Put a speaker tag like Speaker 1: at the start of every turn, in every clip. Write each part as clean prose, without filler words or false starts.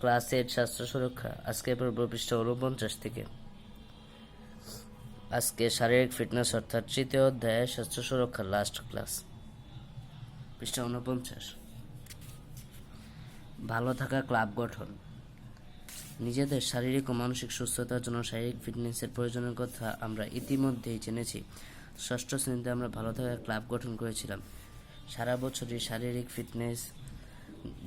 Speaker 1: Class 8 স্বাস্থ্য সুরক্ষা। আজকে পড়ব পৃষ্ঠা 49 থেকে। আজকে শারীরিক ফিটনেস অর্থাৎ তৃতীয় অধ্যায়ে স্বাস্থ্য সুরক্ষার লাস্ট ক্লাস। পৃষ্ঠা 49। ভালো থাকা ক্লাব গঠন। নিজেদের শারীরিক ও মানসিক সুস্থতার জন্য শারীরিক ফিটনেসের প্রয়োজনের কথা আমরা ইতিমধ্যেই জেনেছি। ষষ্ঠ শ্রেণীতে আমরা ভালো থাকা ক্লাব গঠন করেছিলাম। সারা বছরই শারীরিক ফিটনেস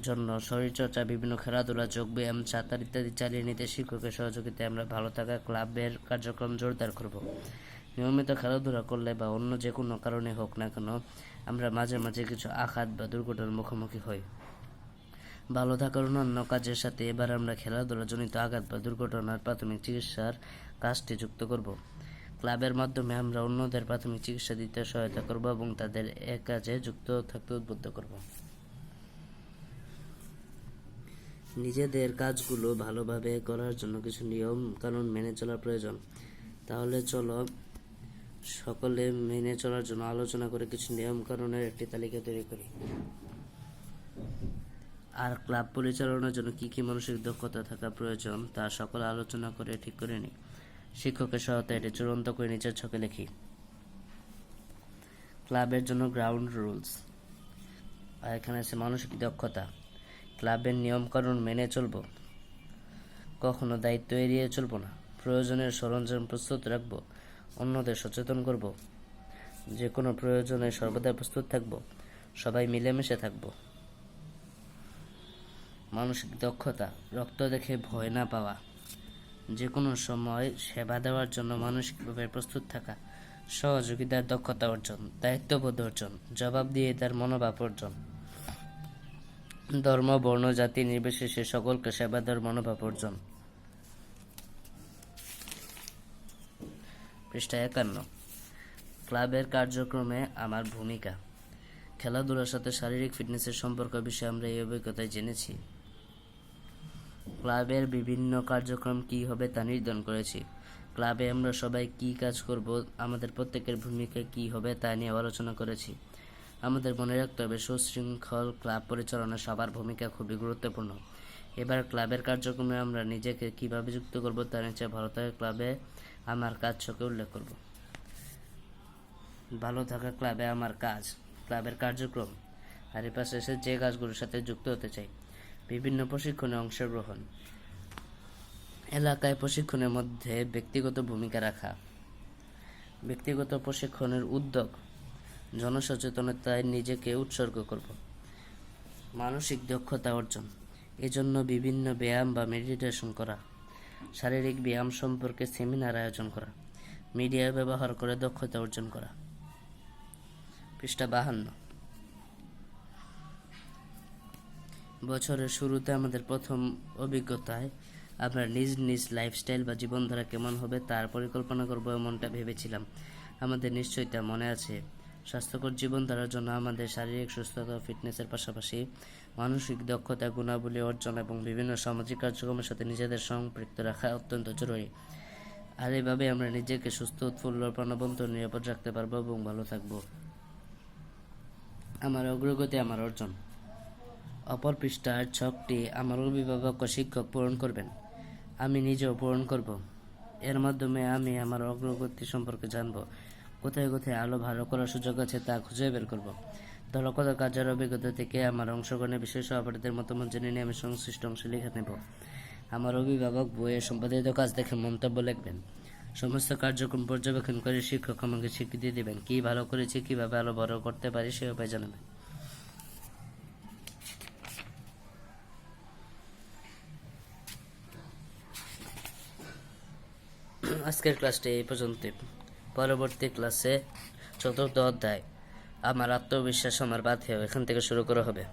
Speaker 1: জন্য শরীরচর্চা, বিভিন্ন খেলাধুলা, যোগব্যায়াম, সাঁতার ইত্যাদি চালিয়ে নিতে শিক্ষকের সহযোগিতায় আমরা ভালো থাকা ক্লাবের কার্যক্রম জোরদার করব। নিয়মিত খেলাধুলা করলে বা অন্য যে কোনো কারণে হোক না কেন আমরা মাঝে মাঝে কিছু আঘাত বা দুর্ঘটনার মুখোমুখি হই। ভালো থাকার অন্যান্য কাজের সাথে এবার আমরা খেলাধুলাজনিত আঘাত বা দুর্ঘটনার প্রাথমিক চিকিৎসার কাজটি যুক্ত করব। ক্লাবের মাধ্যমে আমরা অন্যদের প্রাথমিক চিকিৎসা দিতে সহায়তা করব এবং তাদের এ কাজে যুক্ত থাকতে উদ্বুদ্ধ করব। নিজেদের কাজগুলো ভালোভাবে করার জন্য কিছু নিয়ম কানুন মেনে চলা প্রয়োজন। তাহলে চলো সকলে মেনে চলার জন্য আলোচনা করে কিছু নিয়ম কানুনের একটি তালিকা তৈরি করি। আর ক্লাব পরিচালনার জন্য কি কি মানসিক দক্ষতা থাকা প্রয়োজন তা সকলে আলোচনা করে ঠিক করে নিই। শিক্ষকের সহায়তায় এটি চূড়ান্ত করে নিচের ছকে লিখি। ক্লাবের জন্য গ্রাউন্ড রুলস। আর এখানে আছে মানসিক দক্ষতা। ক্লাবের নিয়মকানুন মেনে চলব, কখনো দায়িত্ব এড়িয়ে চলব না, প্রয়োজনের সরঞ্জাম প্রস্তুত রাখব, অন্যদের সচেতন করব, যে কোনো প্রয়োজনে সর্বদা প্রস্তুত থাকব, সবাই মিলেমিশে থাকব। মানসিক দক্ষতা, রক্ত দেখে ভয় না পাওয়া, যে কোনো সময় সেবা দেওয়ার জন্য মানসিকভাবে প্রস্তুত থাকা, সহযোগিতার দক্ষতা অর্জন, দায়িত্ববোধ অর্জন, জবাবদিহিতার মনোভাব অর্জন, ধর্ম, বর্ণ, জাতি নির্বিশেষে সকলকে সেবা দেওয়ার মনোভাব অর্জন। পৃষ্ঠা 51। ক্লাবের কার্যক্রমে আমার ভূমিকা। খেলাধুলার সাথে শারীরিক ফিটনেসের সম্পর্ক বিষয়ে আমরা এই অভিজ্ঞতায় জেনেছি। ক্লাবের বিভিন্ন কার্যক্রম কি হবে তা নির্ধারণ করেছি। ক্লাবে আমরা সবাই কি কাজ করব, আমাদের প্রত্যেকের ভূমিকা কি হবে তা নিয়ে আলোচনা করেছি। আমাদের মনে রাখতে হবে সুশৃঙ্খল ক্লাব পরিচালনায় সবার ভূমিকা খুবই গুরুত্বপূর্ণ। এবার ক্লাবের কার্যক্রমে আমরা নিজেকে কিভাবে যুক্ত করব তার নিচে ভালো থাকা ক্লাবে আমার কাজ ছকে উল্লেখ করব। ভালো থাকা ক্লাবে আমার কাজ, ক্লাবের কার্যক্রম, আর এর পাশে এসে যে কাজগুলোর সাথে যুক্ত হতে চাই। বিভিন্ন প্রশিক্ষণে অংশগ্রহণ, এলাকায় প্রশিক্ষণের মধ্যে ব্যক্তিগত ভূমিকা রাখা, ব্যক্তিগত প্রশিক্ষণের উদ্যোগ, জনসচেতনতায় নিজেকে উৎসর্গ করব। মানসিক দক্ষতা অর্জন, এজন্য বিভিন্ন ব্যায়াম বা মেডিটেশন করা, শারীরিক ব্যায়াম সম্পর্কে সেমিনার আয়োজন করা, মিডিয়া ব্যবহার করে দক্ষতা অর্জন করা। পৃষ্ঠা 52। বছরের শুরুতে আমাদের প্রথম অভিজ্ঞতায় আমরা নিজ নিজ লাইফস্টাইল বা জীবনধারা কেমন হবে তার পরিকল্পনা করব এমনটা ভেবেছিলাম। আমাদের নিশ্চয়ই তা মনে আছে। স্বাস্থ্যকর জীবনধারার জন্য আমাদের শারীরিক সুস্থতা ও ফিটনেসের পাশাপাশি মানসিক দক্ষতা, গুণাবলী অর্জন এবং বিভিন্ন সামাজিক কার্যক্রমের সাথে নিজেদের সম্পৃক্ত রাখা অত্যন্ত জরুরি। আর এভাবে আমরা নিজেকে সুস্থ, উৎফুল্ল, প্রাণবন্ত, নিরাপদ রাখতে পারবো এবং ভালো থাকবো। আমার অগ্রগতি, আমার অর্জন। অপর পৃষ্ঠার ছকটি আমার অভিভাবক ও শিক্ষক পূরণ করবেন, আমি নিজেও পূরণ করব। এর মাধ্যমে আমি আমার অগ্রগতি সম্পর্কে জানব, কোথায় কোথায় আলো ভালো করার সুযোগ আছে তা খুঁজে বের করব। দলগত কাজের অভিজ্ঞতা থেকে আমার অংশগ্রহণে বিশেষ সহপাঠীদের মতামত জেনে নিয়ে আমি সংশ্লিষ্ট অংশে লিখে নেব। আমার অভিভাবক বইয়ের সম্পাদিত কাজ দেখে মন্তব্য লিখবেন। সমস্ত কার্যক্রম পর্যবেক্ষণ করে শিক্ষক আমাকে স্বীকৃতি দেবেন। কি ভালো করেছি, কিভাবে আলো বড় করতে পারি সে উপায় জানাবেন। আজকের ক্লাসটি এই পর্যন্ত। পরবর্তী ক্লাসে 4র্থ অধ্যায় আমার আত্মবিশ্বাস আমার বাঁধে এখান থেকে শুরু করা হবে।